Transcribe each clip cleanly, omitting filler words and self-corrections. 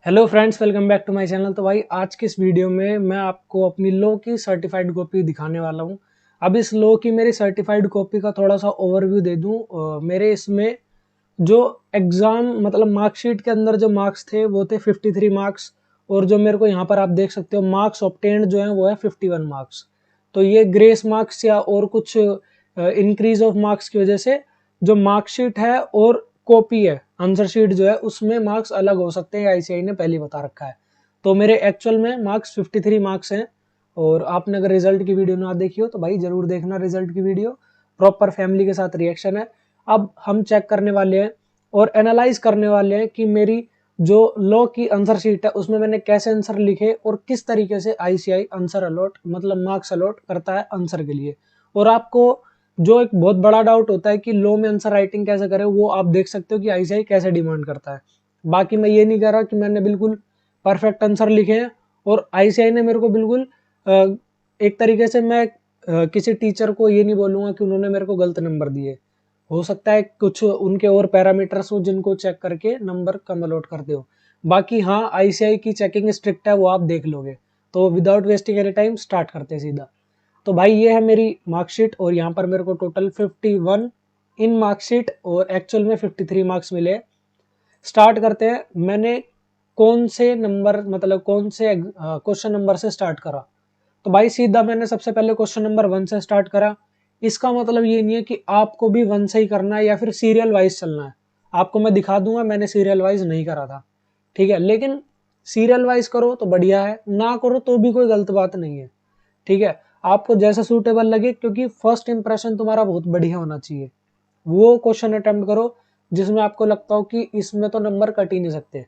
Hello friends, welcome back to my channel. तो भाई आज की इस वीडियो में मैं आपको अपनी लॉ की सर्टिफाइड कॉपी दिखाने वाला हूँ। अब इस लॉ की मेरी सर्टिफाइड कॉपी का थोड़ा सा ओवरव्यू दे दूँ। मेरे इसमें जो एग्ज़ाम मतलब मार्कशीट के अंदर जो मार्क्स थे वो थे 53 मार्क्स, और जो मेरे को यहाँ पर आप देख सकते हो मार्क्स ऑब्टेन्ड जो है वो है 51 मार्क्स। तो ये ग्रेस मार्क्स या और कुछ इंक्रीज ऑफ मार्क्स की वजह से जो मार्कशीट है और कॉपी है आंसर शीट जो है उसमें मार्क्स अलग हो सकते हैं, आईसीआई ने पहले बता रखा है। तो मेरे एक्चुअल में मार्क्स 53 मार्क्स हैं। और आपने अगर रिजल्ट की वीडियो ना देखी हो तो भाई जरूर देखना रिजल्ट की वीडियो, प्रॉपर फैमिली के साथ रिएक्शन है। अब हम चेक करने वाले हैं और एनालाइज करने वाले हैं कि मेरी जो लॉ की आंसर शीट है उसमें मैंने कैसे आंसर लिखे और किस तरीके से आईसीआई आंसर अलॉट मतलब मार्क्स अलॉट करता है आंसर के लिए। और आपको जो एक बहुत बड़ा डाउट होता है कि लॉ में आंसर राइटिंग कैसे करें, वो आप देख सकते हो कि आईसीआई कैसे डिमांड करता है। बाकी मैं ये नहीं कह रहा कि मैंने बिल्कुल परफेक्ट आंसर लिखे हैं, और आईसीआई ने मेरे को बिल्कुल एक तरीके से मैं किसी टीचर को ये नहीं बोलूँगा कि उन्होंने मेरे को गलत नंबर दिए। हो सकता है कुछ उनके और पैरामीटर्स हो जिनको चेक करके नंबर कम अलॉट करते हो। बाकी हाँ, आईसीआई की चेकिंग स्ट्रिक्ट है, वो आप देख लोगे। तो without wasting any time start करते हैं सीधा। तो भाई ये है मेरी मार्कशीट, और यहाँ पर मेरे को टोटल 51 इन मार्कशीट और एक्चुअल में 53 मार्क्स मिले। स्टार्ट करते हैं। मैंने कौन से नंबर मतलब कौन से क्वेश्चन नंबर से स्टार्ट करा। तो भाई सीधा मैंने सबसे पहले क्वेश्चन नंबर 1 से स्टार्ट करा। इसका मतलब ये नहीं है कि आपको भी 1 से ही करना है या फिर सीरियल वाइज चलना है। आपको मैं दिखा दूंगा, मैंने सीरियल वाइज नहीं करा था, ठीक है। लेकिन सीरियल वाइज करो तो बढ़िया है, ना करो तो भी कोई गलत बात नहीं है, ठीक है। आपको जैसा सूटेबल लगे, क्योंकि फर्स्ट इंप्रेशन तुम्हारा बहुत बढ़िया होना चाहिए। वो क्वेश्चन अटेम्प्ट करो जिसमें आपको लगता हो कि इसमें तो नंबर कट ही नहीं सकते।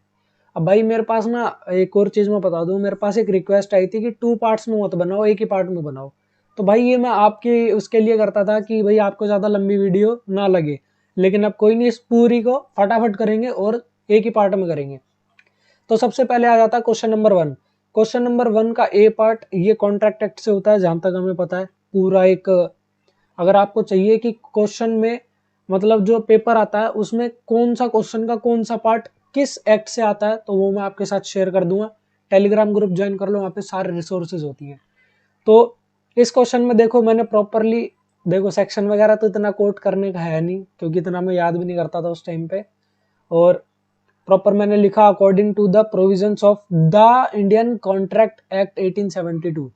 अब भाई मेरे पास ना एक और चीज मैं बता दूं, मेरे पास एक रिक्वेस्ट आई थी कि 2 पार्ट्स में मत बनाओ, एक ही पार्ट में बनाओ। तो भाई ये मैं आपके उसके लिए करता था कि भाई आपको ज्यादा लंबी वीडियो ना लगे। लेकिन अब कोई नहीं, इस पूरी को फटाफट करेंगे और एक ही पार्ट में करेंगे। तो सबसे पहले आ जाता है क्वेश्चन नंबर 1। क्वेश्चन नंबर 1 का ए पार्ट ये कॉन्ट्रैक्ट एक्ट से होता है, जहां तक हमें पता है। पूरा एक अगर आपको चाहिए कि क्वेश्चन में मतलब जो पेपर आता है उसमें कौन सा क्वेश्चन का कौन सा पार्ट किस एक्ट से आता है, तो वो मैं आपके साथ शेयर कर दूंगा। टेलीग्राम ग्रुप ज्वाइन कर लो, वहाँ पे सारे रिसोर्सेज होती हैं। तो इस क्वेश्चन में देखो मैंने प्रॉपरली, देखो सेक्शन वगैरह तो इतना कोट करने का है नहीं क्योंकि इतना मैं याद भी नहीं करता था उस टाइम पे। और प्रॉपर मैंने लिखा according to the provisions of the Indian Contract Act 1872,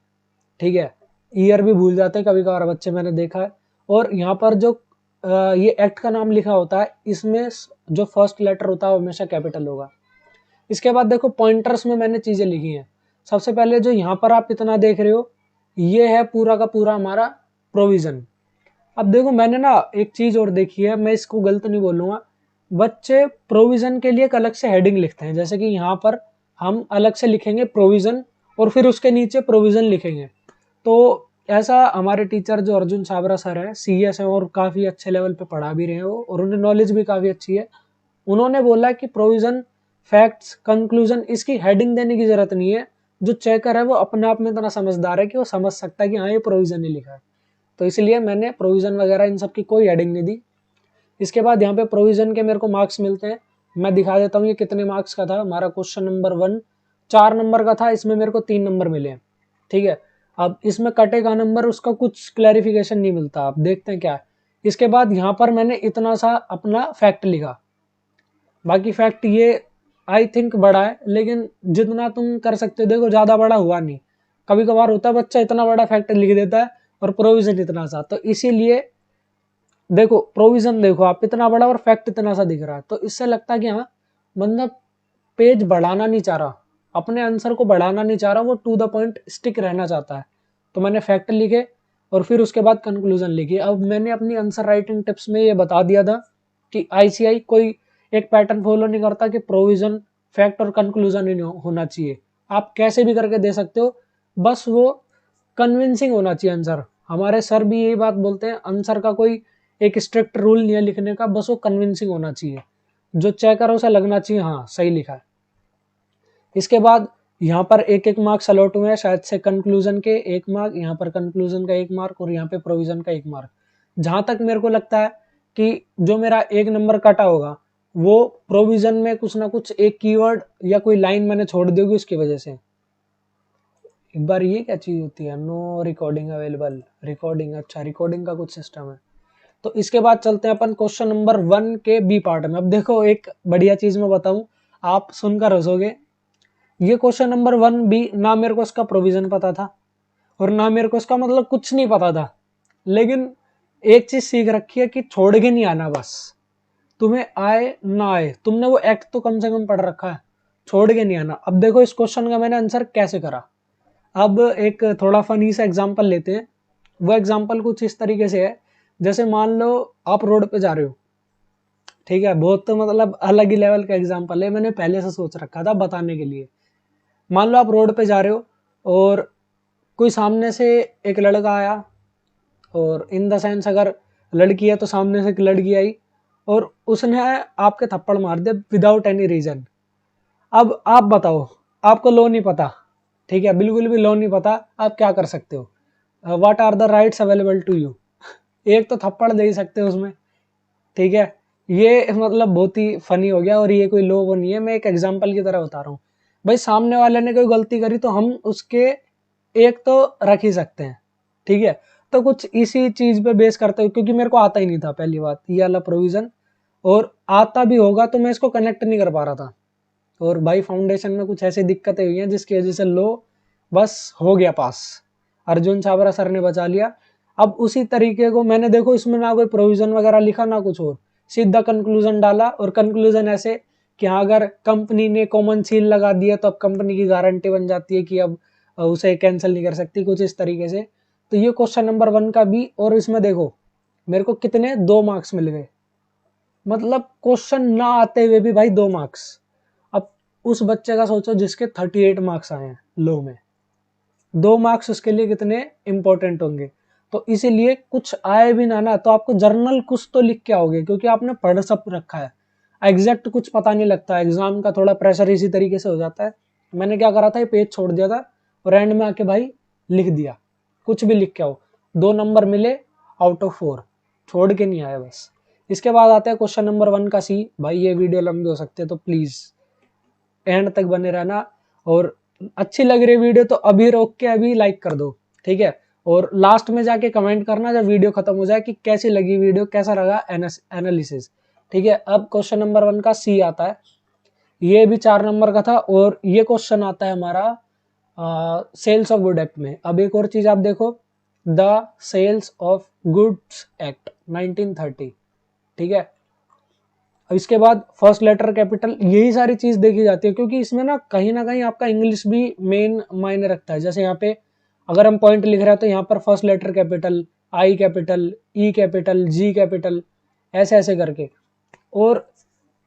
ठीक है। ईयर भी भूल जाते हैं कभी कभार बच्चे, मैंने देखा है। और यहाँ पर जो ये एक्ट का नाम लिखा होता है इसमें जो फर्स्ट लेटर होता है वो हमेशा कैपिटल होगा। इसके बाद देखो पॉइंटर्स में मैंने चीजें लिखी हैं। सबसे पहले जो यहाँ पर आप इतना देख रहे हो ये है पूरा का पूरा हमारा प्रोविजन। अब देखो मैंने ना एक चीज और देखी है, मैं इसको गलत नहीं बोलूंगा। बच्चे प्रोविजन के लिए एक अलग से हेडिंग लिखते हैं, जैसे कि यहाँ पर हम अलग से लिखेंगे प्रोविजन और फिर उसके नीचे प्रोविजन लिखेंगे। तो ऐसा हमारे टीचर जो अर्जुन साबरा सर है, सीएस है और काफी अच्छे लेवल पे पढ़ा भी रहे हो और उन्हें नॉलेज भी काफी अच्छी है। उन्होंने बोला कि प्रोविजन, फैक्ट्स, कंक्लूजन इसकी हेडिंग देने की जरूरत नहीं है। जो चेकर है वो अपने आप में इतना समझदार है कि वो समझ सकता है कि हाँ ये प्रोविजन ही लिखा है। तो इसलिए मैंने प्रोविजन वगैरह इन सब की कोई हेडिंग नहीं दी। इसके बाद यहाँ पे प्रोविजन के मेरे को मार्क्स मिलते हैं। मैं दिखा देता हूँ ये कितने मार्क्स का था। हमारा क्वेश्चन नंबर 1 4 नंबर का था, इसमें मेरे को 3 नंबर मिले हैं, ठीक है। अब इसमें कटेगा नंबर, उसका कुछ क्लैरिफिकेशन नहीं मिलता, अब देखते हैं क्या है। इसके बाद यहाँ पर मैंने इतना सा अपना फैक्ट लिखा। बाकी फैक्ट ये आई थिंक बड़ा है, लेकिन जितना तुम कर सकते हो, देखो ज्यादा बड़ा हुआ नहीं। कभी कभार होता है बच्चा इतना बड़ा फैक्ट लिख देता है और प्रोविजन इतना सा, तो इसीलिए देखो प्रोविजन देखो आप इतना बड़ा और फैक्ट इतना सा दिख रहा है, तो इससे लगता है कि हाँ बंदा पेज बढ़ाना नहीं चाह रहा, अपने आंसर को बढ़ाना नहीं चाह रहा, वो टू द पॉइंट स्टिक रहना चाहता है। तो मैंने फैक्ट लिखे और फिर उसके बाद कंक्लूजन लिखी। अब मैंने अपनी आंसर राइटिंग टिप्स में ये बता दिया था कि आईसीआई कोई एक पैटर्न फॉलो नहीं करता कि प्रोविजन, फैक्ट और कंक्लूजन ही होना चाहिए। आप कैसे भी करके दे सकते हो, बस वो कन्विंसिंग होना चाहिए आंसर। हमारे सर भी यही बात बोलते हैं, आंसर का कोई एक स्ट्रिक्ट रूल नहीं है लिखने का, बस वो कन्विंसिंग होना चाहिए। जो चेक करो उसे लगना चाहिए हाँ सही लिखा है। इसके बाद यहाँ पर एक एक मार्क्स अलॉट हुए हैं, शायद से कंक्लूजन के 1 मार्क, यहाँ पर कंक्लूजन का 1 मार्क और यहाँ पे प्रोविजन का 1 मार्क। जहां तक मेरे को लगता है कि जो मेरा 1 नंबर कटा होगा वो प्रोविजन में कुछ ना कुछ एक कीवर्ड या कोई लाइन मैंने छोड़ दी होगी उसकी वजह से। एक बार ये क्या चीज़ होती है, नो रिकॉर्डिंग अवेलेबल, रिकॉर्डिंग, अच्छा रिकॉर्डिंग का कुछ सिस्टम है। तो इसके बाद चलते हैं अपन क्वेश्चन नंबर 1 के बी पार्ट में। अब देखो एक बढ़िया चीज मैं बताऊं, आप सुनकर हंसोगे। ये क्वेश्चन नंबर 1 बी, ना मेरे को इसका प्रोविजन पता था और ना मेरे को इसका मतलब कुछ नहीं पता था, लेकिन एक चीज सीख रखी है कि छोड़ के नहीं आना, बस तुम्हें आए ना आए तुमने वो एक्ट तो कम से कम पढ़ रखा है, छोड़ के नहीं आना। अब देखो इस क्वेश्चन का मैंने आंसर कैसे करा। अब एक थोड़ा फनी सा एग्जांपल लेते हैं। वो एग्जांपल कुछ इस तरीके से है, जैसे मान लो आप रोड पे जा रहे हो, ठीक है, बहुत तो मतलब अलग ही लेवल का एग्जांपल है, मैंने पहले से सोच रखा था बताने के लिए। मान लो आप रोड पे जा रहे हो और कोई सामने से एक लड़का आया, और इन द सेंस अगर लड़की है तो सामने से एक लड़की आई और उसने आपके थप्पड़ मार दिया विदाउट एनी रीजन। अब आप बताओ, आपको लॉ नहीं पता, ठीक है, बिल्कुल भी लॉ नहीं पता, आप क्या कर सकते हो? What are the rights available to you? एक तो थप्पड़ दे ही सकते हो उसमें, ठीक है। ये मतलब बहुत ही फनी हो गया, और ये कोई लो वो नहीं है, मैं एक एग्जांपल की तरह बता रहा हूँ। भाई सामने वाले ने कोई गलती करी तो हम उसके एक तो रख ही सकते हैं, ठीक है। तो कुछ इसी चीज पे बेस करते हुए, क्योंकि मेरे को आता ही नहीं था पहली बात ये वाला प्रोविजन, और आता भी होगा तो मैं इसको कनेक्ट नहीं कर पा रहा था। और भाई फाउंडेशन में कुछ ऐसी दिक्कतें हुई हैं जिसकी वजह से लो बस हो गया पास, अर्जुन छाबरा सर ने बचा लिया। अब उसी तरीके को मैंने देखो इसमें ना कोई प्रोविजन वगैरह लिखा ना कुछ और, सीधा कंक्लूजन डाला, और कंक्लूजन ऐसे कि हाँ अगर कंपनी ने कॉमन सील लगा दिया तो अब कंपनी की गारंटी बन जाती है कि अब उसे कैंसिल नहीं कर सकती, कुछ इस तरीके से। तो ये क्वेश्चन नंबर 1 का बी, और इसमें देखो मेरे को कितने 2 मार्क्स मिल गए, मतलब क्वेश्चन ना आते हुए भी भाई 2 मार्क्स। अब उस बच्चे का सोचो जिसके 38 मार्क्स आए हैं लो में, 2 मार्क्स उसके लिए कितने इंपॉर्टेंट होंगे। तो इसीलिए कुछ आए भी ना तो आपको जर्नल कुछ तो लिख के आओगे, क्योंकि आपने पढ़ सब रखा है। एग्जैक्ट कुछ पता नहीं लगता, एग्जाम का थोड़ा प्रेशर इसी तरीके से हो जाता है। मैंने क्या करा था, ये पेज छोड़ दिया था और एंड में आके भाई लिख दिया, कुछ भी लिख के आओ। 2 नंबर मिले आउट ऑफ 4, छोड़ के नहीं आया बस। इसके बाद आता है क्वेश्चन नंबर 1 का सी। भाई ये वीडियो लंबी हो सकती है तो प्लीज एंड तक बने रहना, और अच्छी लग रही वीडियो तो अभी रोक के अभी लाइक कर दो, ठीक है। और लास्ट में जाके कमेंट करना जब वीडियो खत्म हो जाए कि कैसी लगी वीडियो, कैसा लगा एनालिसिस, ठीक है। अब क्वेश्चन नंबर 1 का सी आता है, ये भी 4 नंबर का था, और ये क्वेश्चन आता है हमारा सेल्स ऑफ गुड एक्ट में। अब एक और चीज आप देखो, the sales of Goods Act 1930, ठीक है। अब इसके बाद फर्स्ट लेटर कैपिटल, यही सारी चीज देखी जाती है, क्योंकि इसमें ना कहीं आपका इंग्लिश भी मेन मायने रखता है। जैसे यहाँ पे अगर हम पॉइंट लिख रहे हैं तो यहाँ पर first letter capital, I capital, E capital, G capital, ऐसे ऐसे करके। और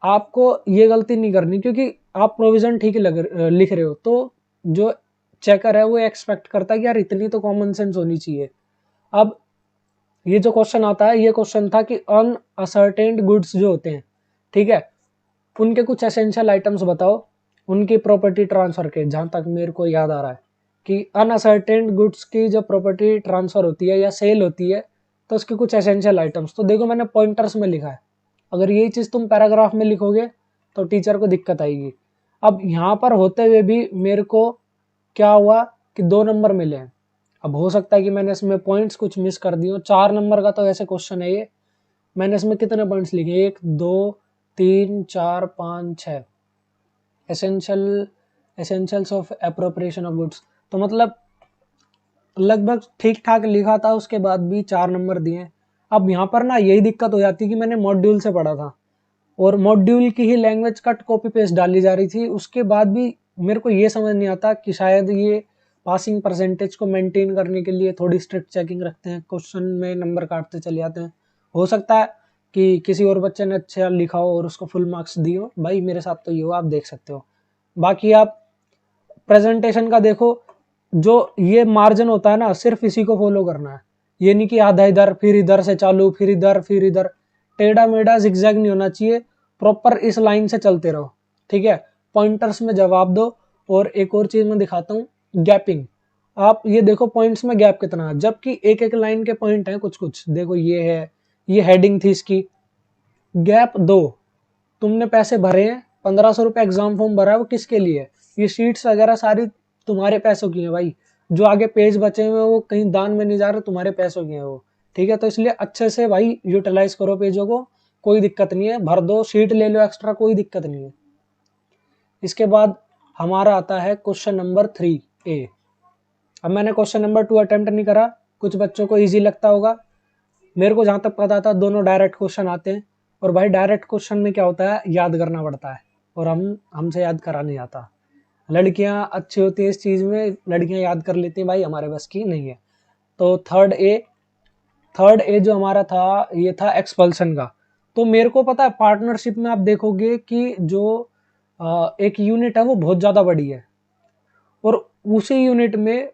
आपको ये गलती नहीं करनी, क्योंकि आप प्रोविजन ठीक लिख रहे हो, तो जो चेकर है वो एक्सपेक्ट करता है कि यार इतनी तो कॉमन सेंस होनी चाहिए। अब ये जो क्वेश्चन आता है, ये क्वेश्चन था कि अनअसर्टेन्ड गुड्स जो होते हैं, ठीक है, उनके कुछ एसेंशियल आइटम्स बताओ उनकी प्रॉपर्टी ट्रांसफर के। जहां तक मेरे को याद आ रहा है कि अनअसर्टेन्ड गुड्स की जब प्रॉपर्टी ट्रांसफर होती है या सेल होती है तो उसके कुछ एसेंशियल आइटम्स, तो देखो मैंने पॉइंटर्स में लिखा है। अगर यही चीज तुम पैराग्राफ में लिखोगे तो टीचर को दिक्कत आएगी। अब यहाँ पर होते हुए भी मेरे को क्या हुआ कि 2 नंबर मिले हैं। अब हो सकता है कि मैंने इसमें पॉइंट्स कुछ मिस कर दिए हो। 4 नंबर का तो ऐसे क्वेश्चन है ये, मैंने इसमें कितने पॉइंट्स लिखे, 1 2 3 4 5 6 essentials of appropriation of goods, तो मतलब लगभग ठीक ठाक लिखा था, उसके बाद भी 4 नंबर दिए। अब यहाँ पर ना यही दिक्कत हो जाती है कि मैंने मॉड्यूल से पढ़ा था और मॉड्यूल की ही लैंग्वेज कट कॉपी पेस्ट डाली जा रही थी, उसके बाद भी मेरे को ये समझ नहीं आता कि शायद ये पासिंग परसेंटेज को मेंटेन करने के लिए थोड़ी स्ट्रिक्ट चेकिंग रखते हैं, क्वेश्चन में नंबर काटते चले जाते हैं। हो सकता है कि किसी और बच्चे ने अच्छा लिखा हो और उसको फुल मार्क्स दिए हो, भाई मेरे साथ तो ये हो, आप देख सकते हो। बाकी आप प्रेजेंटेशन का देखो, जो ये मार्जिन होता है ना सिर्फ इसी को फॉलो करना है, ये नहीं कि आधा इधर फिर इधर से चालू फिर इधर फिर इधर, टेढ़ा मेढ़ा जिगजैग नहीं होना चाहिए, प्रॉपर इस लाइन से चलते रहो, ठीक है। पॉइंटर्स में जवाब दो। और एक और चीज मैं दिखाता हूँ, गैपिंग। आप ये देखो पॉइंट्स में गैप कितना है, जबकि एक एक लाइन के पॉइंट हैं कुछ कुछ। देखो ये है, ये हेडिंग थी इसकी, गैप दो, तुमने पैसे भरे हैं, 1500 रुपये एग्जाम फॉर्म भरा है, वो किसके लिए है? ये शीट्स वगैरह सारी तुम्हारे पैसों की है भाई। जो आगे पेज बचे हुए वो कहीं दान में नहीं जा रहे, तुम्हारे पैसों की है वो। ठीक है, तो इसलिए अच्छे से भाई यूटिलाइज करो पेजों को, कोई दिक्कत नहीं है, भर दो, शीट ले लो एक्स्ट्रा, कोई दिक्कत नहीं है। इसके बाद हमारा आता है क्वेश्चन नंबर 3A। अब मैंने क्वेश्चन नंबर 2 अटेम्प्ट नहीं करा, कुछ बच्चों को ईजी लगता होगा। मेरे को जहाँ तक पता था दोनों डायरेक्ट क्वेश्चन आते हैं, और भाई डायरेक्ट क्वेश्चन में क्या होता है, याद करना पड़ता है, और हमसे याद करा नहीं आता। लड़कियां अच्छी होती है इस चीज़ में, लड़कियां याद कर लेती हैं, भाई हमारे बस की नहीं है। तो थर्ड ए जो हमारा था, ये था एक्सपल्सन का। तो मेरे को पता है पार्टनरशिप में आप देखोगे कि जो एक यूनिट है वो बहुत ज़्यादा बड़ी है, और उसी यूनिट में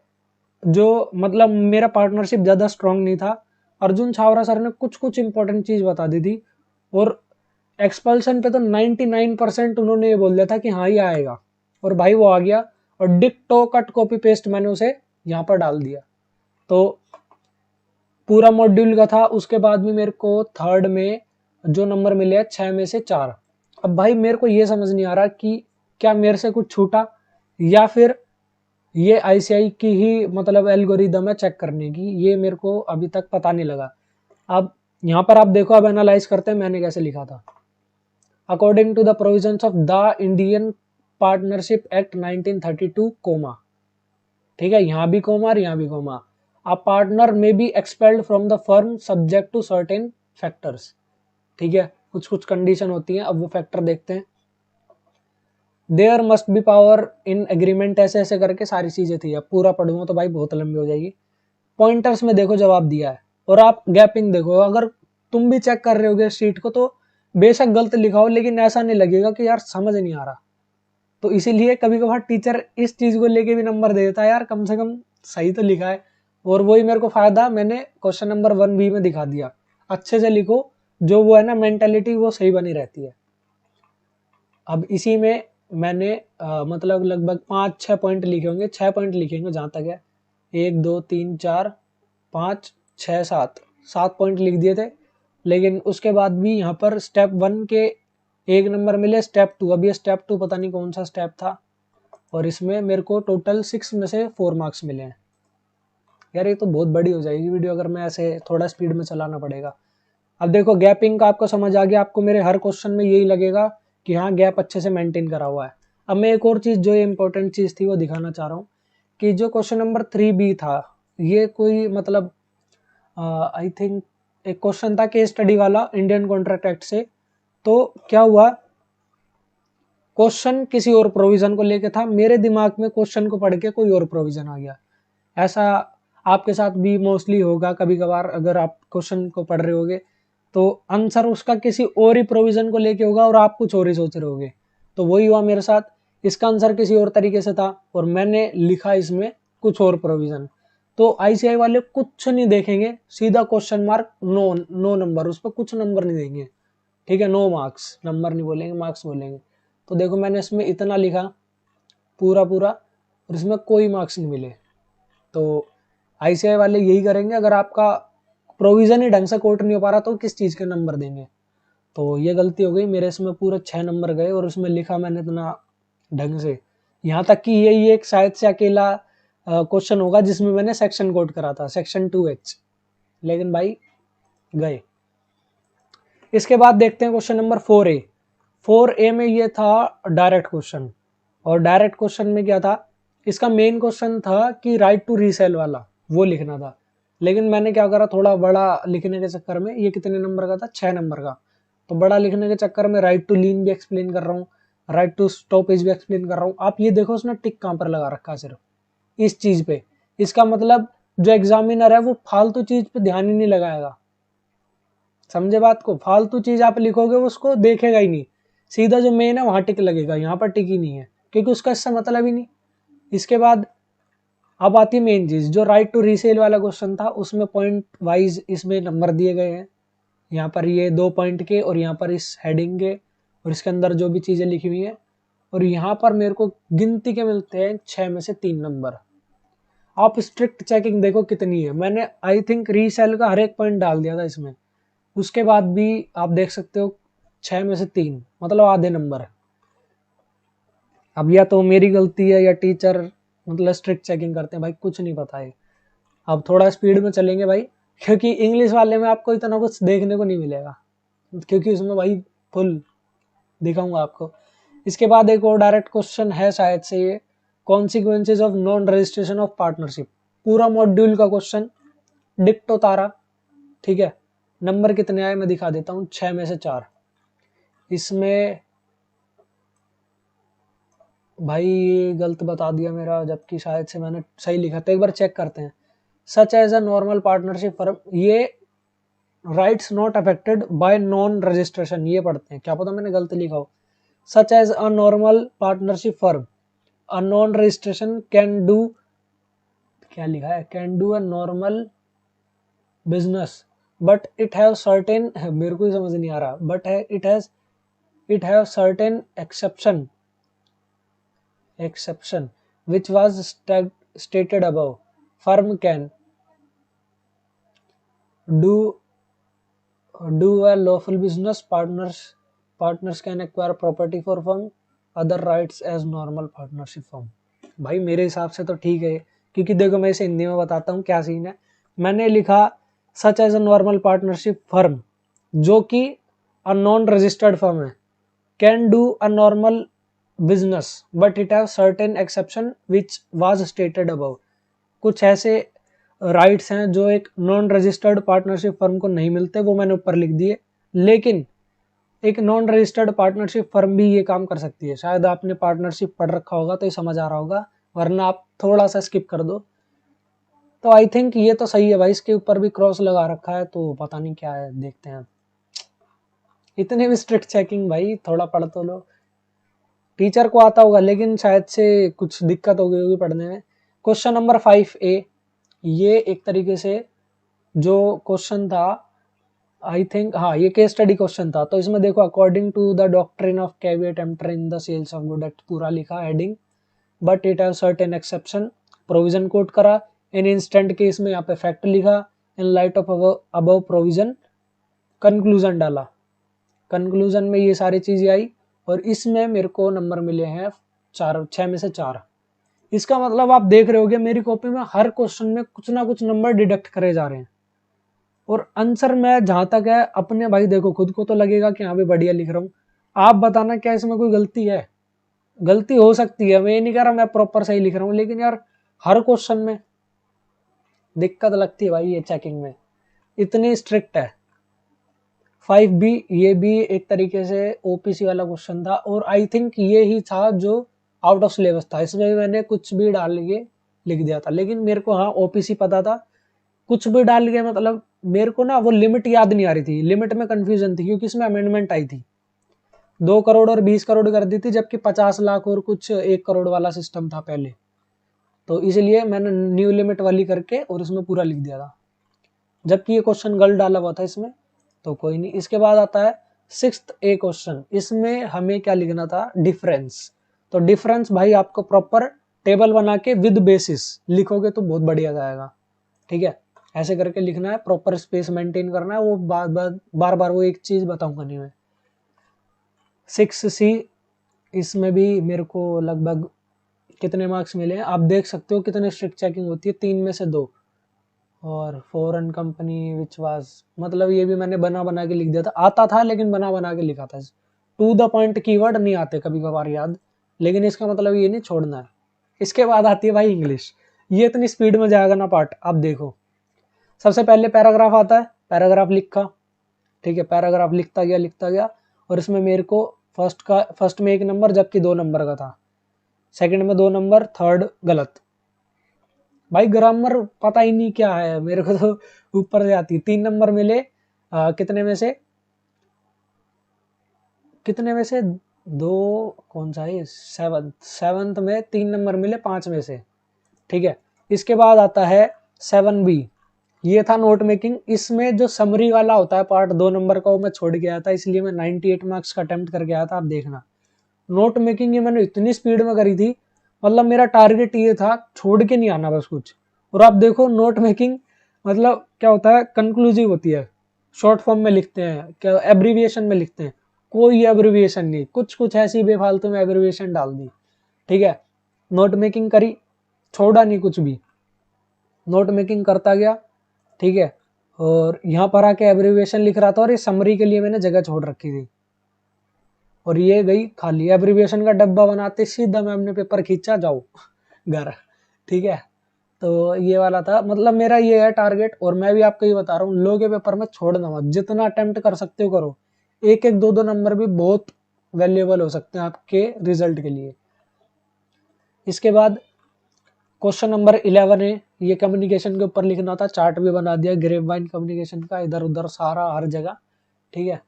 जो मतलब मेरा पार्टनरशिप ज़्यादा स्ट्रांग नहीं था। अर्जुन छावरा सर ने कुछ कुछ इंपॉर्टेंट चीज़ बता दी थी, और एक्सपल्सन पे तो 99% उन्होंने ये बोल दिया था कि हाँ ये आएगा, और भाई वो आ गया, और डिक्टो कट कॉपी पेस्ट मैंने उसे यहाँ पर डाल दिया। तो पूरा मॉड्यूल का था। उसके बाद भी मेरे को थर्ड में जो नंबर मिले हैं 6 में से 4। अब भाई मेरे को ये समझ नहीं आ रहा कि क्या मेरे से कुछ छूटा, या फिर ये आईसीआई की ही मतलब एल्गोरिदम है चेक करने की, ये मेरे को अभी तक पता नहीं लगा। अब यहाँ पर आप देखो, अब एनालाइज करते हैं मैंने कैसे लिखा था। According to the provisions of the Indian Partnership Act 1932 comma, ठीक है, यहाँ भी कोमा और यहाँ भी comma. A partner may be expelled from the firm subject to certain factors, ठीक है, कुछ कुछ कंडीशन होती हैं, अब वो फैक्टर देखते हैं। There must be power in agreement, ऐसे ऐसे करके सारी चीजें थी। अब पूरा पढ़ूंगा तो भाई बहुत लंबी हो जाएगी। पॉइंटर्स में देखो जवाब दिया है, और आप गैपिंग देखो, अगर तुम भी चेक कर रहे होगे शीट को तो बेशक गलत लिखा हो, लेकिन ऐसा नहीं लगेगा कि यार समझ नहीं आ रहा। तो इसीलिए कभी कभार टीचर इस चीज को लेके भी नंबर दे देता है, यार कम से कम सही तो लिखा है। और वही मेरे को फायदा, मैंने क्वेश्चन नंबर 1B में दिखा दिया। अच्छे से लिखो, जो वो है ना मेंटेलिटी, वो सही बनी रहती है। अब इसी में मैंने मतलब लगभग 5-6 पॉइंट लिखे होंगे, 6 पॉइंट लिखेंगे जहाँ तक है। 1 2 3 4 5 6 7 7 पॉइंट लिख दिए थे। लेकिन उसके बाद भी यहाँ पर स्टेप 1 के 1 नंबर मिले, स्टेप 2, अब ये स्टेप 2 पता नहीं कौन सा स्टेप था, और इसमें मेरे को टोटल 6 में से 4 मार्क्स मिले हैं। यार ये तो बहुत बड़ी हो जाएगी वीडियो अगर मैं ऐसे थोड़ा स्पीड में चलाना पड़ेगा। अब देखो गैपिंग का आपको समझ आ गया, आपको मेरे हर क्वेश्चन में यही लगेगा कि हाँ गैप अच्छे से मेंटेन करा हुआ है। अब मैं एक और चीज़ जो इम्पोर्टेंट चीज़ थी वो दिखाना चाह रहा हूँ, कि जो क्वेश्चन नंबर 3B था, ये कोई मतलब आई थिंक एक क्वेश्चन था केस स्टडी वाला इंडियन कॉन्ट्रैक्ट एक्ट से। तो क्या हुआ, क्वेश्चन किसी और प्रोविजन को लेके था, मेरे दिमाग में क्वेश्चन को पढ़ के कोई और प्रोविजन आ गया। ऐसा आपके साथ भी मोस्टली होगा कभी कभार, अगर आप क्वेश्चन को पढ़ रहे होगे तो आंसर उसका किसी और ही प्रोविजन को लेके होगा, और आप कुछ और ही सोच रहे होगे। तो वही हुआ मेरे साथ, इसका आंसर किसी और तरीके से था, और मैंने लिखा इसमें कुछ और प्रोविजन। तो आईसीआई वाले कुछ नहीं देखेंगे, सीधा question mark, no no number, उस पर कुछ नंबर नहीं देंगे, ठीक है, नो मार्क्स, नंबर नहीं बोलेंगे, मार्क्स बोलेंगे। तो देखो मैंने इसमें इतना लिखा पूरा पूरा, और इसमें कोई मार्क्स नहीं मिले। तो आईसीआई वाले यही करेंगे, अगर आपका प्रोविजन ही ढंग से कोट नहीं हो पा रहा तो किस चीज़ के नंबर देंगे। तो ये गलती हो गई मेरे, इसमें पूरे 6 नंबर गए, और उसमें लिखा मैंने इतना ढंग से, यहाँ तक कि यही एक शायद से अकेला क्वेश्चन होगा जिसमें मैंने सेक्शन कोट करा था, सेक्शन 2H, लेकिन भाई गए। इसके बाद देखते हैं क्वेश्चन नंबर 4A में ये था डायरेक्ट क्वेश्चन, और डायरेक्ट क्वेश्चन में क्या था, इसका मेन क्वेश्चन था कि राइट टू रीसेल वाला वो लिखना था। लेकिन मैंने क्या करा, थोड़ा बड़ा लिखने के चक्कर में, ये कितने नंबर का था, 6 नंबर का, तो बड़ा लिखने के चक्कर में राइट टू लीन भी एक्सप्लेन कर रहा हूँ, राइट टू स्टॉपेज भी एक्सप्लेन कर रहा हूँ। आप ये देखो उसने टिक कहाँ पर लगा रखा है, सिर्फ इस चीज पे। इसका मतलब जो एग्जामिनर है वो फालतू चीज पे ध्यान ही नहीं लगाएगा, समझे बात को। फालतू चीज आप लिखोगे उसको देखेगा ही नहीं, सीधा जो मेन है वहां टिक लगेगा, यहाँ पर टिक ही नहीं है, क्योंकि उसका इससे मतलब ही नहीं। इसके बाद अब आती है मेन चीज, जो राइट टू रीसेल वाला क्वेश्चन था उसमें पॉइंट वाइज इसमें नंबर दिए गए हैं, यहाँ पर ये 2 पॉइंट के, और यहाँ पर इस हेडिंग के, और इसके अंदर जो भी चीजें लिखी हुई है, और यहाँ पर मेरे को गिनती के मिलते हैं 6 में से 3 नंबर। आप स्ट्रिक्ट चेकिंग देखो कितनी है, मैंने आई थिंक रीसेल का हर एक पॉइंट डाल दिया था इसमें। उसके बाद भी आप देख सकते हो 6 में से 3, मतलब आधे नंबर। अब या तो मेरी गलती है या टीचर मतलब स्ट्रिक्ट चेकिंग करते हैं भाई, कुछ नहीं पता है। अब थोड़ा स्पीड में चलेंगे भाई, क्योंकि इंग्लिश वाले में आपको इतना कुछ देखने को नहीं मिलेगा, क्योंकि उसमें भाई फुल दिखाऊंगा आपको। इसके बाद एक और डायरेक्ट क्वेश्चन है शायद से ये, consequences of non registration of partnership, पूरा मॉड्यूल का क्वेश्चन डिक्टो तारा। ठीक है, नंबर कितने आए मैं दिखा देता हूँ, 6 में से 4। इसमें भाई ये गलत बता दिया मेरा, जबकि शायद से मैंने सही लिखा, तो एक बार चेक करते हैं। Such as a normal partnership firm, ये rights not affected by non registration, ये पढ़ते हैं, क्या पता मैंने गलत लिखा हो। Such as a normal partnership firm, a non registration can do, क्या लिखा है, can do a normal business but it have certain, मेरे को ही समझ नहीं आ रहा, बट है it have certain exception which was stated above. Firm can do a lawful business, partners can acquire property for firm, other rights as normal partnership firm। भाई मेरे हिसाब से तो ठीक है, क्योंकि देखो मैं इसे हिंदी में बताता हूँ क्या सीन है। मैंने लिखा such as a normal partnership firm, जो कि अ नॉन रजिस्टर्ड फर्म है, can do a normal business but it have certain exception which was stated above. कुछ ऐसे राइट्स हैं जो एक नॉन रजिस्टर्ड पार्टनरशिप फर्म को नहीं मिलते, वो मैंने ऊपर लिख दिए। लेकिन एक नॉन रजिस्टर्ड पार्टनरशिप फर्म भी ये काम कर सकती है। शायद आपने पार्टनरशिप पढ़ रखा होगा तो ये समझ आ रहा होगा, वरना आप थोड़ा सा स्किप कर दो। तो आई थिंक ये तो सही है भाई, इसके ऊपर भी क्रॉस लगा रखा है, तो पता नहीं क्या है, देखते हैं। इतने भी स्ट्रिक्ट चेकिंग भाई, थोड़ा पढ़ तो लो। टीचर को आता होगा लेकिन शायद से कुछ दिक्कत हो गई होगी पढ़ने में। क्वेश्चन नंबर 5A, ये एक तरीके से जो क्वेश्चन था, आई थिंक हाँ ये केस स्टडी क्वेश्चन था। तो इसमें देखो, according to the doctrine of caveat emptor in the sales of good act, पूरा लिखा heading, but it have certain exception, provision quote करा। इन इंस्टेंट केस में यहाँ पे फैक्ट लिखा, in light of above provision conclusion डाला। Conclusion में ये सारी चीजें आई, और इसमें मेरे को नंबर मिले हैं 6 में से 4। इसका मतलब आप देख रहे होगे मेरी कॉपी में हर क्वेश्चन में कुछ ना कुछ नंबर डिडक्ट करे जा रहे हैं। और आंसर में जहां तक है अपने भाई, देखो खुद को तो लगेगा कि हाँ भी बढ़िया लिख रहा हूँ, आप बताना क्या इसमें कोई गलती है? गलती हो सकती है, मैं ये नहीं कह रहा मैं प्रॉपर सही लिख रहा हूँ, लेकिन यार हर क्वेश्चन में दिक्कत लगती है भाई ये चेकिंग में, इतनी स्ट्रिक्ट है। 5B ये भी एक तरीके से ओपीसी वाला क्वेश्चन था, और आई थिंक ये ही था जो आउट ऑफ सिलेबस था। इसमें भी मैंने कुछ भी डाल के लिख दिया था, लेकिन मेरे को हाँ ओपीसी पता था। कुछ भी डाल के मतलब मेरे को ना वो लिमिट याद नहीं आ रही थी, लिमिट में कंफ्यूजन थी, क्योंकि इसमें अमेंडमेंट आई थी। 2 करोड़ और 20 करोड़ कर दी थी, जबकि 50 लाख और कुछ 1 करोड़ वाला सिस्टम था पहले। तो इसलिए मैंने न्यू लिमिट वाली करके और इसमें पूरा लिख दिया था, जबकि ये क्वेश्चन गलत डाला हुआ था इसमें, तो कोई नहीं। इसके बाद आता है 6A क्वेश्चन। इसमें हमें क्या लिखना था, डिफरेंस। तो डिफरेंस भाई आपको प्रॉपर टेबल बना के विद बेसिस लिखोगे तो बहुत बढ़िया जाएगा। ठीक है, ऐसे करके लिखना है, प्रॉपर स्पेस मेंटेन करना है, वो बार बार वो एक चीज बताऊंगा नहीं मैं। 6C, इसमें भी मेरे को लगभग कितने मार्क्स मिले हैं आप देख सकते हो, कितने स्ट्रिक्ट चेकिंग होती है, 3 में से 2। और फॉरेन कंपनी विच वाज, मतलब ये भी मैंने बना बना के लिख दिया था, आता था लेकिन बना बना के लिखा था। टू द पॉइंट कीवर्ड नहीं आते कभी कभार याद, लेकिन इसका मतलब ये नहीं छोड़ना है। इसके बाद आती है भाई इंग्लिश, ये इतनी स्पीड में जाएगा ना पार्ट। आप देखो, सबसे पहले पैराग्राफ आता है, पैराग्राफ लिखा, ठीक है, पैराग्राफ लिखता गया, और इसमें मेरे को फर्स्ट में 1 नंबर, जबकि 2 नंबर का था। सेकंड में 2 नंबर, थर्ड गलत। भाई ग्रामर पता ही नहीं क्या है मेरे को, तो ऊपर से आती है। 3 नंबर मिले कितने में से 2, कौन सा है, सेवंथ में 3 नंबर मिले 5 में से। ठीक है, इसके बाद आता है 7B, ये था नोट मेकिंग। इसमें जो समरी वाला होता है पार्ट 2 नंबर का, वो मैं छोड़ गया था, इसलिए मैं 98 मार्क्स का अटेम्प्ट करके आया था। आप देखना, नोट मेकिंग ये मैंने इतनी स्पीड में करी थी, मतलब मेरा टारगेट ये था छोड़ के नहीं आना बस कुछ। और आप देखो नोट मेकिंग मतलब क्या होता है, कंक्लूसिव होती है, शॉर्ट फॉर्म में लिखते हैं, क्या एब्रीविएशन में लिखते हैं, कोई एब्रिविएशन नहीं, कुछ कुछ ऐसी बेफालतू में एब्रिविएशन डाल दी, ठीक है। नोट मेकिंग करी, छोड़ा नहीं कुछ भी, नोट मेकिंग करता गया, ठीक है। और यहाँ पर आके एब्रिविएशन लिख रहा था और ये समरी के लिए मैंने जगह छोड़ रखी थी, और ये गई खाली। एब्रिविएशन का डब्बा बनाते सीधा मैम ने पेपर खींचा, जाओ घर, ठीक है। तो ये वाला था, मतलब मेरा ये है टारगेट। और मैं भी आपको ये बता रहा हूँ, लो के पेपर में छोड़ना मत, जितना अटेम्प्ट कर सकते हो करो। एक एक दो दो नंबर भी बहुत वैल्यूएबल हो सकते हैं आपके रिजल्ट के लिए। इसके बाद क्वेश्चन नंबर 11 है, ये कम्युनिकेशन के ऊपर लिखना था, चार्ट भी बना दिया ग्रेप वाइन कम्युनिकेशन का, इधर उधर सारा हर जगह, ठीक है।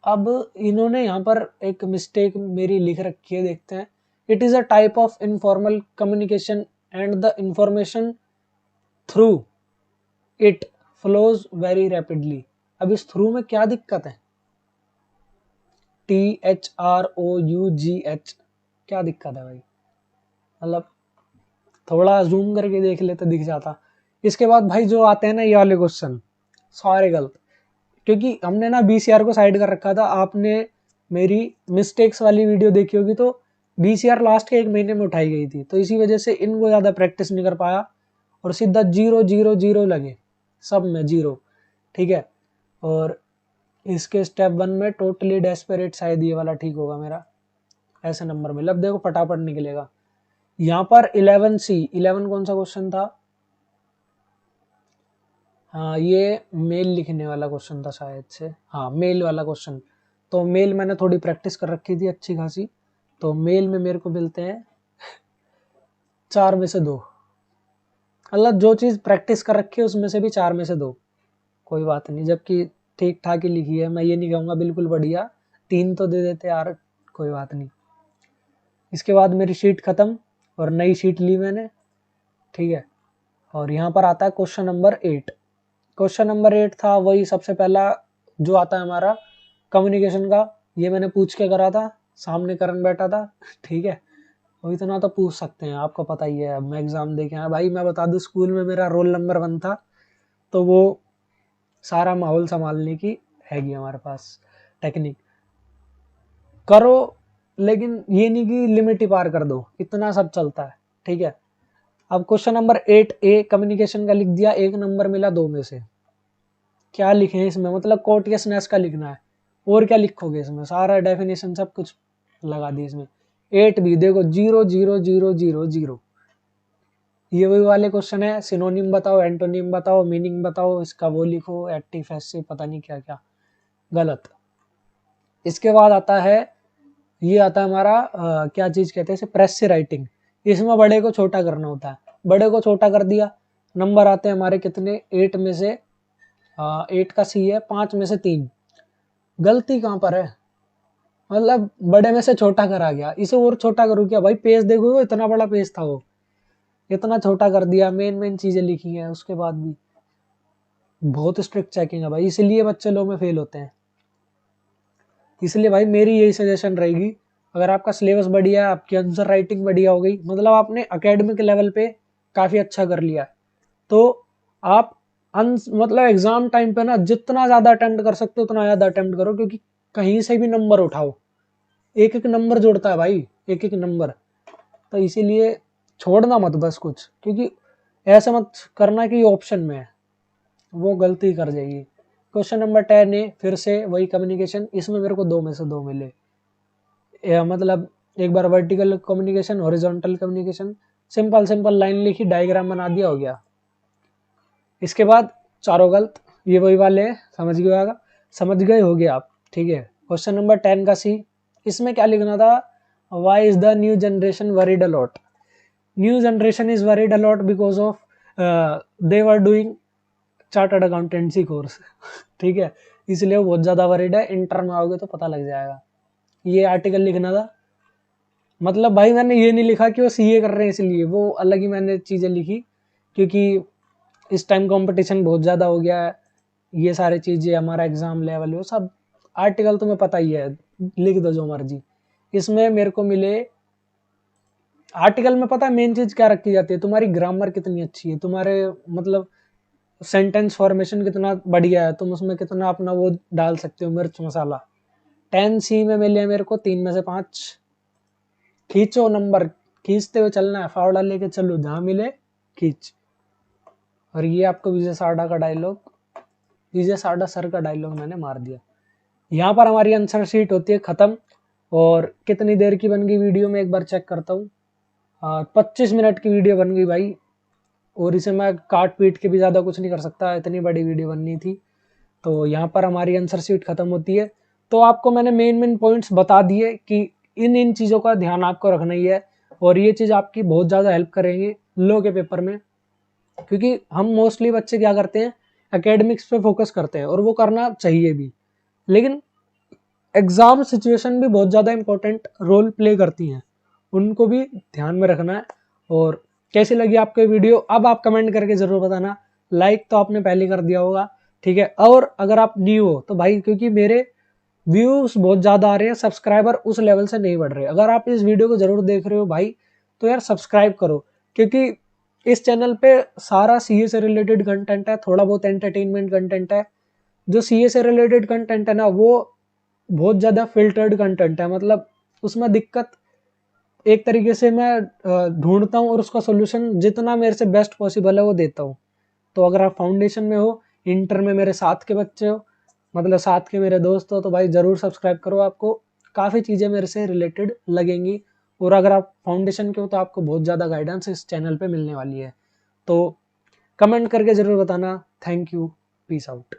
अब इन्होंने यहाँ पर एक मिस्टेक मेरी लिख रखी है, देखते हैं। It is a type of informal communication and the information through it flows very rapidly. अब इस थ्रू में क्या दिक्कत है? THROUGH, क्या दिक्कत है भाई? मतलब थोड़ा जूम करके देख लेते दिख जाता। इसके बाद भाई जो आते हैं ना ये वाले क्वेश्चन, सारे गलत, क्योंकि हमने ना BCR को साइड कर रखा था। आपने मेरी मिस्टेक्स वाली वीडियो देखी होगी, तो BCR लास्ट के 1 महीने में उठाई गई थी, तो इसी वजह से इनको ज़्यादा प्रैक्टिस नहीं कर पाया, और सीधा 0 0 0 लगे सब में 0, ठीक है। और इसके स्टेप 1 में टोटली डेस्परेट, शायद ये वाला ठीक होगा मेरा, ऐसे नंबर में। अब देखो फटाफट निकलेगा। यहाँ पर 11C, 11 कौन सा क्वेश्चन था? हाँ, ये मेल लिखने वाला क्वेश्चन था शायद से, हाँ मेल वाला क्वेश्चन। तो मेल मैंने थोड़ी प्रैक्टिस कर रखी थी अच्छी खासी, तो मेल में मेरे को मिलते हैं 4 में से 2। मतलब जो चीज़ प्रैक्टिस कर रखी है उसमें से भी 4 में से 2, कोई बात नहीं। जबकि ठीक ठाक ही लिखी है, मैं ये नहीं कहूँगा बिल्कुल बढ़िया, 3 तो दे देते यार, कोई बात नहीं। इसके बाद मेरी शीट ख़त्म और नई शीट ली मैंने, ठीक है। और यहाँ पर आता है क्वेश्चन नंबर 8। क्वेश्चन नंबर 8 था वही सबसे पहला जो आता है हमारा कम्युनिकेशन का। ये मैंने पूछ के करा था, सामने करण बैठा था, ठीक है। वो इतना तो पूछ सकते हैं, आपको पता ही है। अब मैं एग्ज़ाम दे के आया भाई, मैं बता दूं स्कूल में मेरा रोल नंबर 1 था, तो वो सारा माहौल संभालने की हैगी हमारे पास टेक्निक। करो, लेकिन ये नहीं कि लिमिट ही पार कर दो, इतना सब चलता है, ठीक है। अब क्वेश्चन नंबर 8A कम्युनिकेशन का लिख दिया, 1 नंबर मिला 2 में से। क्या लिखे इसमें? मतलब कोर्टियसनेस का लिखना है, और क्या लिखोगे इसमें? सारा डेफिनेशन सब कुछ लगा दी इसमें। 8B देखो 0 0 0 0 0, ये वही वाले क्वेश्चन है। सिनोनिम बताओ, एंटोनिम बताओ, मीनिंग बताओ, इसका वो लिखो, एक्टिव पैसिव पता नहीं क्या क्या, गलत। इसके बाद आता है, ये आता है हमारा क्या चीज़ कहते हैं इसे, प्रेस से राइटिंग। इसमें बड़े को छोटा करना होता है, बड़े को छोटा कर दिया, नंबर आते हैं हमारे कितने? 8 में से 8 का C है, 5 में से 3। गलती कहाँ पर है? मतलब बड़े में से छोटा करा गया, इसे और छोटा करूँ क्या भाई? पेज देखो, वो इतना बड़ा पेज था, वो इतना छोटा कर दिया। मेन मेन चीज़ें लिखी हैं, उसके बाद भी बहुत स्ट्रिक्ट चेकिंग है भाई, इसलिए बच्चे लोग में फेल होते हैं। इसलिए भाई मेरी यही सजेशन रहेगी, अगर आपका सिलेबस बढ़िया है, आपकी आंसर राइटिंग बढ़िया हो गई, मतलब आपने एकेडमिक लेवल पे काफ़ी अच्छा कर लिया, तो आप मतलब एग्जाम टाइम पे ना जितना ज़्यादा अटेम्प्ट कर सकते हो उतना ज़्यादा अटेम्प्ट करो, क्योंकि कहीं से भी नंबर उठाओ, एक एक नंबर जोड़ता है भाई, एक एक नंबर। तो इसीलिए छोड़ना मत बस कुछ, क्योंकि ऐसा मत करना कि ऑप्शन में है, वो गलती कर जाएगी। क्वेश्चन नंबर 10 है, फिर से वही कम्युनिकेशन, इसमें मेरे को 2 में से 2 मिले। मतलब एक बार vertical communication, horizontal communication, simple simple line लिखी, डायग्राम बना दिया, हो गया। इसके बाद चारों गलत, ये वही वाले हैं, समझ गए हो गए आप, ठीक है। क्वेश्चन नंबर 10 का C, इसमें क्या लिखना था? Why is the new generation worried a lot? New generation is worried a lot because of they were doing chartered accountancy course, ठीक है, इसलिए वो बहुत ज़्यादा वरीड है। इंटर में आओगे तो पता लग जाएगा। ये आर्टिकल लिखना था, मतलब भाई मैंने ये नहीं लिखा कि वो CA कर रहे हैं इसलिए, वो अलग ही मैंने चीज़ें लिखी, क्योंकि इस टाइम कंपटीशन बहुत ज़्यादा हो गया है। ये सारी चीज़ें हमारा एग्ज़ाम लेवल हो सब, आर्टिकल तुम्हें पता ही है, लिख दो जो मर्जी। इसमें मेरे को मिले, आर्टिकल में पता है मेन चीज़ क्या रखी जाती है? तुम्हारी ग्रामर कितनी अच्छी है, तुम्हारे मतलब सेंटेंस फॉर्मेशन कितना बढ़िया है, तुम उसमें कितना अपना वो डाल सकते हो, मिर्च मसाला। 10C में मिले मेरे को 3 में से 5। खींचो नंबर, खींचते हुए चलना है, फावड़ा लेके चलो, जहां मिले खींच। और ये आपको विजय साडा का डायलॉग, विजय साडा सर का डायलॉग मैंने मार दिया। यहाँ पर हमारी आंसर शीट होती है खत्म। और कितनी देर की बन गई वीडियो में एक बार चेक करता हूँ। 25 मिनट की वीडियो बन गई भाई, और इसे मैं काट पीट के भी ज़्यादा कुछ नहीं कर सकता, इतनी बड़ी वीडियो बननी थी। तो यहाँ पर हमारी आंसर शीट खत्म होती है। तो आपको मैंने मेन पॉइंट्स बता दिए कि इन इन चीज़ों का ध्यान आपको रखना ही है, और ये चीज़ आपकी बहुत ज़्यादा हेल्प करेंगे लो के पेपर में। क्योंकि हम मोस्टली बच्चे क्या करते हैं, एकेडमिक्स पे फोकस करते हैं, और वो करना चाहिए भी, लेकिन एग्जाम सिचुएशन भी बहुत ज़्यादा इंपॉर्टेंट रोल प्ले करती हैं, उनको भी ध्यान में रखना है। और कैसी लगी आपको वीडियो, अब आप कमेंट करके ज़रूर बताना। लाइक तो आपने पहले कर दिया होगा, ठीक है। और अगर आप न्यू हो तो भाई, क्योंकि मेरे व्यूज बहुत ज़्यादा आ रहे हैं, सब्सक्राइबर उस लेवल से नहीं बढ़ रहे, अगर आप इस वीडियो को ज़रूर देख रहे हो भाई, तो यार सब्सक्राइब करो। क्योंकि इस चैनल पे सारा सीए से रिलेटेड कंटेंट है, थोड़ा बहुत एंटरटेनमेंट कंटेंट है। जो सीए से रिलेटेड कंटेंट है ना, वो बहुत ज़्यादा फिल्टर्ड कंटेंट है, मतलब उसमें दिक्कत एक तरीके से मैं ढूंढता हूँ, और उसका सोल्यूशन जितना मेरे से बेस्ट पॉसिबल है वो देता हूँ। तो अगर आप फाउंडेशन में हो, इंटर में मेरे साथ के बच्चे हो, मतलब साथ के मेरे दोस्त हो, तो भाई ज़रूर सब्सक्राइब करो, आपको काफ़ी चीज़ें मेरे से रिलेटेड लगेंगी। और अगर आप फाउंडेशन के हो तो आपको बहुत ज़्यादा गाइडेंस इस चैनल पे मिलने वाली है। तो कमेंट करके ज़रूर बताना। Thank you, peace out.